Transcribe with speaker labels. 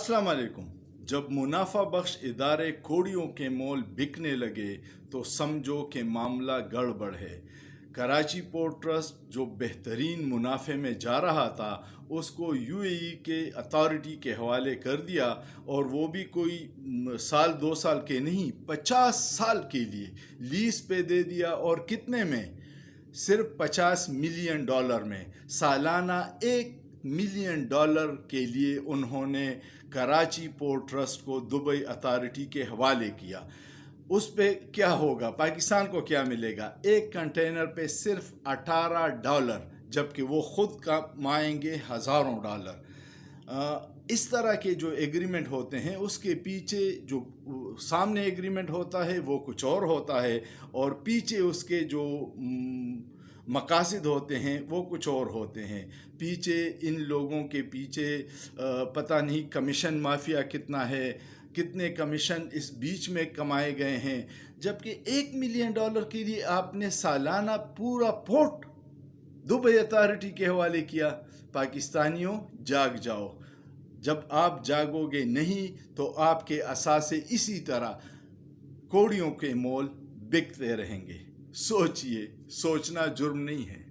Speaker 1: अस्सलाम वालेकुम। जब मुनाफा बख्श इदारे कोड़ियों के मोल बिकने लगे तो समझो कि मामला गड़बड़ है। कराची पोर्ट ट्रस्ट जो बेहतरीन मुनाफे में जा रहा था उसको यूएई के अथॉरिटी के हवाले कर दिया, और वो भी कोई साल 2 साल के नहीं, 50 साल के लिए लीज पे दे दिया। और कितने में? सिर्फ $50 मिलियन में। सालाना $1 मिलियन के लिए उन्होंने कराची पोर्ट ट्रस्ट को दुबई अथॉरिटी के हवाले किया। उस पे क्या होगा? पाकिस्तान को क्या मिलेगा? एक कंटेनर पे सिर्फ $18, जबकि वो खुद कमाएंगे हज़ारों डॉलर। इस तरह के जो एग्रीमेंट होते हैं उसके पीछे जो सामने एग्रीमेंट होता है वो कुछ और होता है, और पीछे उसके जो मकासद होते हैं वो कुछ और होते हैं। पीछे इन लोगों के पीछे पता नहीं कमीशन माफिया कितना है, कितने कमीशन इस बीच में कमाए गए हैं। जबकि $1 मिलियन के लिए आपने सालाना पूरा पोर्ट दुबई अथॉरिटी के हवाले किया। पाकिस्तानियों जाग जाओ। जब आप जागोगे नहीं तो आपके असासे इसी तरह कोड़ियों के मोल बिकते रहेंगे। सोचिए, सोचना जुर्म नहीं है।